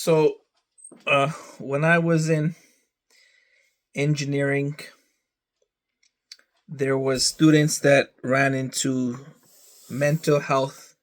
So, when I was in engineering, there was students that ran into mental health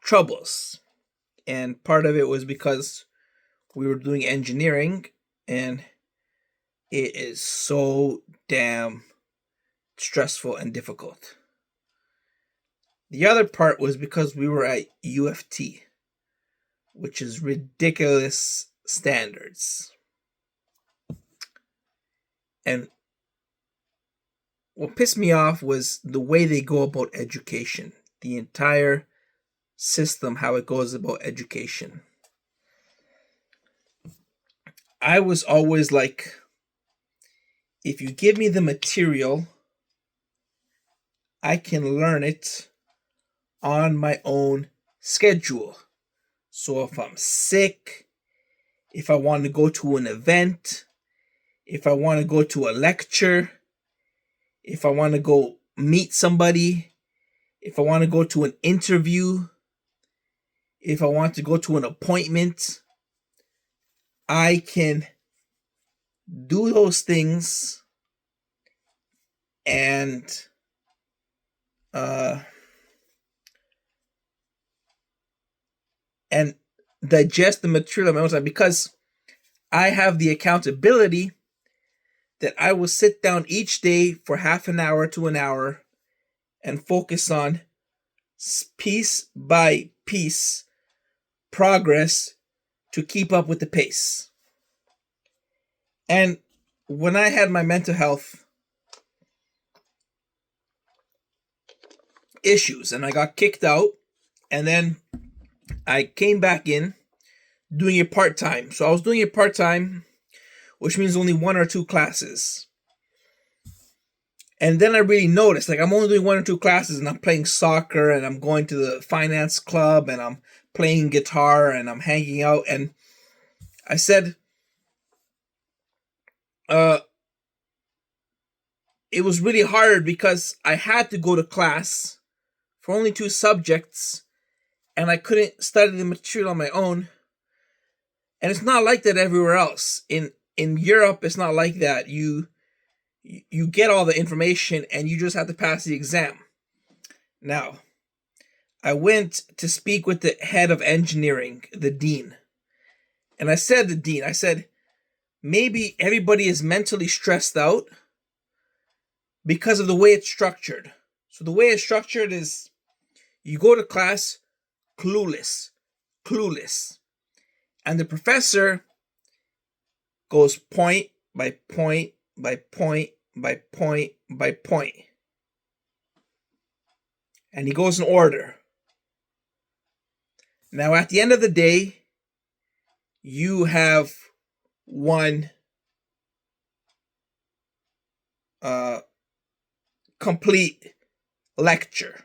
troubles, and part of it was because we were doing engineering, and it is so damn stressful and difficult. The other part was because we were at UFT, which is ridiculous standards. And what pissed me off was the way they go about education, the entire system, how it goes about education. I was always like, if you give me the material, I can learn it on my own schedule. So if I'm sick, if I want to go to an event, if I want to go to a lecture, if I want to go meet somebody, if I want to go to an interview, if I want to go to an appointment, I can do those things and uh, and digest the material on my own time because I have the accountability that I will sit down each day for half an hour to an hour and focus on piece by piece progress to keep up with the pace. And when I had my mental health issues and I got kicked out, and then I came back in doing it part time. So I was doing it part time, which means only one or two classes. And then I really noticed, like, I'm only doing one or two classes and I'm playing soccer and I'm going to the finance club and I'm playing guitar and I'm hanging out. And I said, it was really hard because I had to go to class for only two subjects and I couldn't study the material on my own. And it's not like that everywhere else. In Europe, it's not like that. You get all the information and you just have to pass the exam. Now, I went to speak with the head of engineering, the dean. And I said to the dean, I said, maybe everybody is mentally stressed out because of the way it's structured. So the way it's structured is you go to class clueless. And the professor goes point by point by point by point by point. And he goes in order. Now, at the end of the day, you have one complete lecture.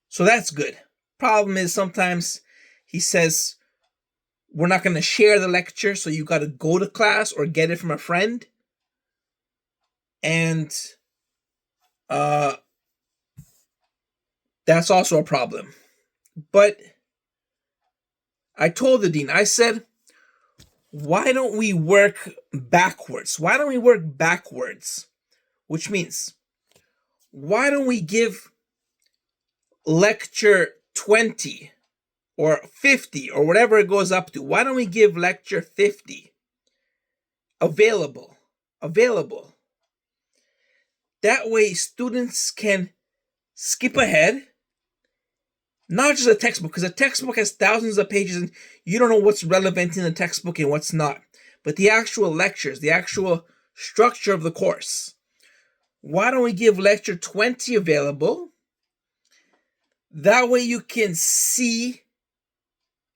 So that's good. Problem is sometimes he says, we're not going to share the lecture, so you got to go to class or get it from a friend. And that's also a problem. But I told the dean, I said, why don't we work backwards? Which means, why don't we give lecture 20 or 50 or whatever it goes up to? Why don't we give lecture 50 available? That way students can skip ahead. Not just a textbook, because a textbook has thousands of pages and you don't know what's relevant in the textbook and what's not. But the actual lectures, the actual structure of the course. Why don't we give lecture 20 available? That way you can see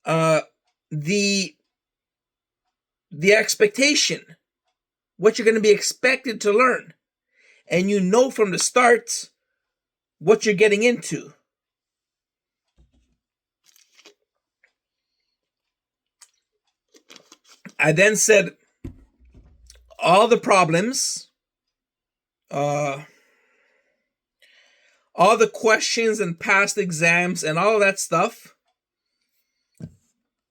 the expectation, what you're going to be expected to learn. And you know from the start what you're getting into. I then said all the problems, all the questions and past exams and all of that stuff,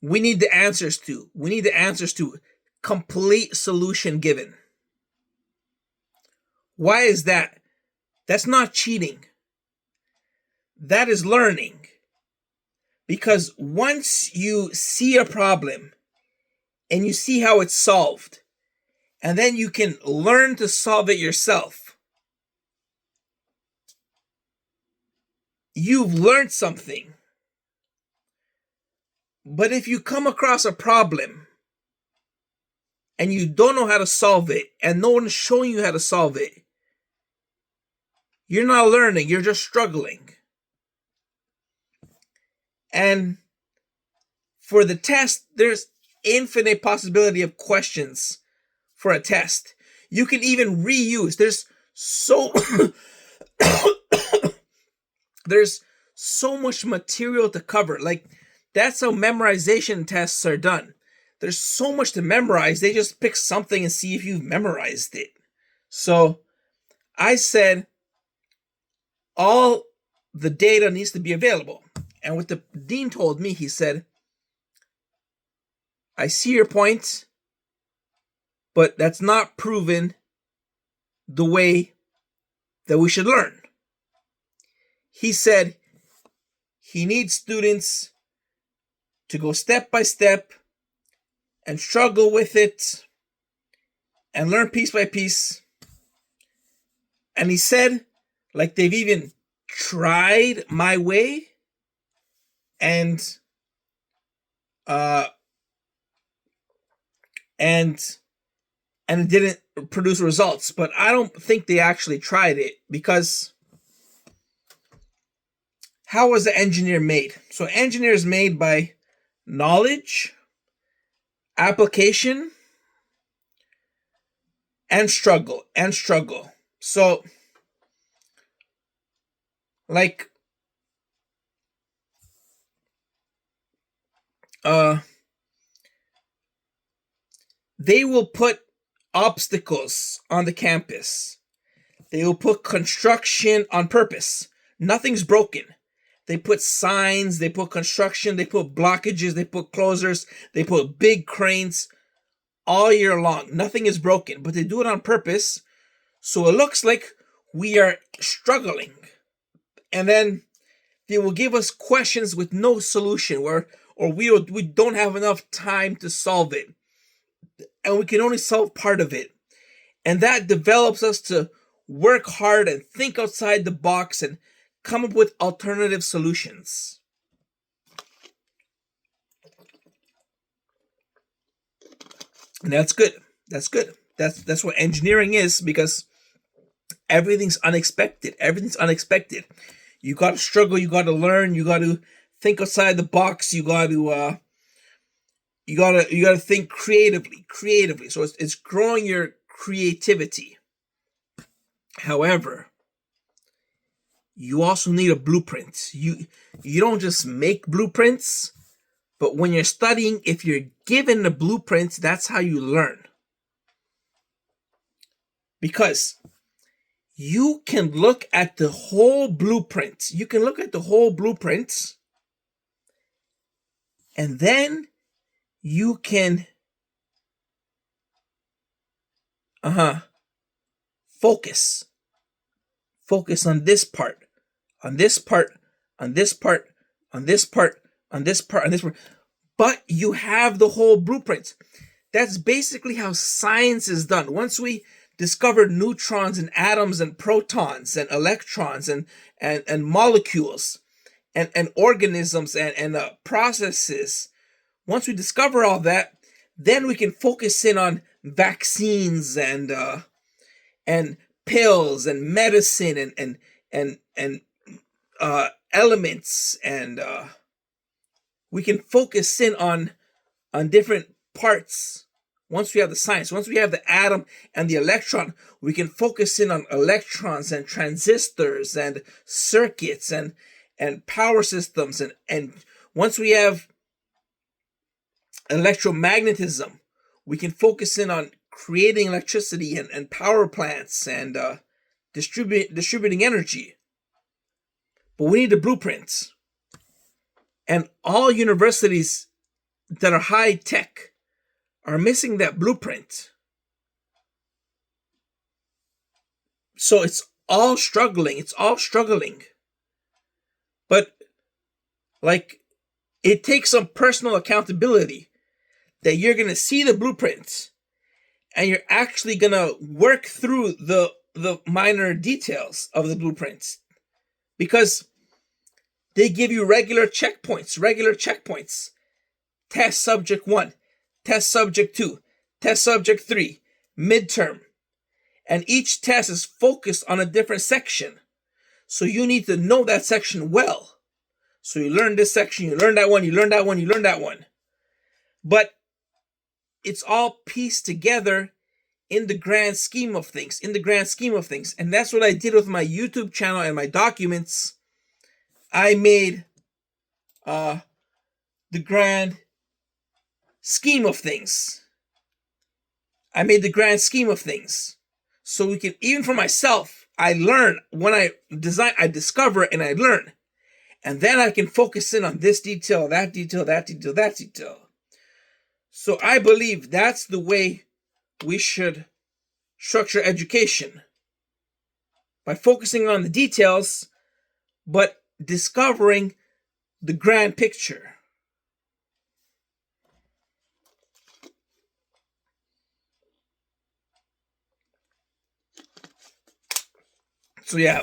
we need the answers to. We need the answers to complete solution given. Why is that? That's not cheating. That is learning. Because once you see a problem and you see how it's solved, and then you can learn to solve it yourself, you've learned something. But if you come across a problem and you don't know how to solve it, and no one's showing you how to solve it, you're not learning, you're just struggling. And for the test, there's infinite possibility of questions for a test. You can even reuse. There's so much material to cover. Like, that's how memorization tests are done. There's so much to memorize. They just pick something and see if you've memorized it. So I said all the data needs to be available. And what the dean told me, he said, I see your point, but that's not proven the way that we should learn. He said he needs students to go step by step and struggle with it and learn piece by piece. And he said, like, they've even tried my way, and it didn't produce results. But I don't think they actually tried it, because how was the engineer made? So engineer is made by knowledge, application, and struggle. So, like, they will put obstacles on the campus. They will put construction on purpose. Nothing's broken. They put signs, they put construction, they put blockages, they put closers, they put big cranes all year long. Nothing is broken, but they do it on purpose, so it looks like we are struggling. And then they will give us questions with no solution, or we don't have enough time to solve it, and we can only solve part of it. And that develops us to work hard and think outside the box and come up with alternative solutions. And that's good. That's good. That's what engineering is, because everything's unexpected. Everything's unexpected. You got to struggle. You got to learn. You got to think outside the box. You got to think creatively. So it's growing your creativity. However, you also need a blueprint. You don't just make blueprints, but when you're studying, if you're given the blueprints, that's how you learn. Because you can look at the whole blueprint. You can look at the whole blueprint, and then you can focus on this part, on this part, on this part, on this part, on this part, on this part. But you have the whole blueprint. That's basically how science is done. Once we discovered neutrons and atoms and protons and electrons and molecules and organisms and processes, once we discover all that, then we can focus in on vaccines and pills and medicine and elements, and we can focus in on different parts. Once we have the science, once we have the atom and the electron, we can focus in on electrons and transistors and circuits and power systems, and once we have electromagnetism, we can focus in on creating electricity and power plants and distributing energy. But we need the blueprints. And all universities that are high tech are missing that blueprint. So it's all struggling. It's all struggling. But like, it takes some personal accountability that you're going to see the blueprints and you're actually going to work through the minor details of the blueprints, because they give you regular checkpoints. Test subject 1, test subject 2, test subject 3, midterm. And each test is focused on a different section. So you need to know that section well. So you learn this section, you learn that one, you learn that one, you learn that one. But it's all pieced together in the grand scheme of things, And that's what I did with my YouTube channel and my documents. I made the grand scheme of things. So we can, even for myself, I learn. When I design, I discover and I learn. And then I can focus in on this detail, that detail, that detail, that detail. So I believe that's the way we should structure education. By focusing on the details, but discovering the grand picture. So yeah,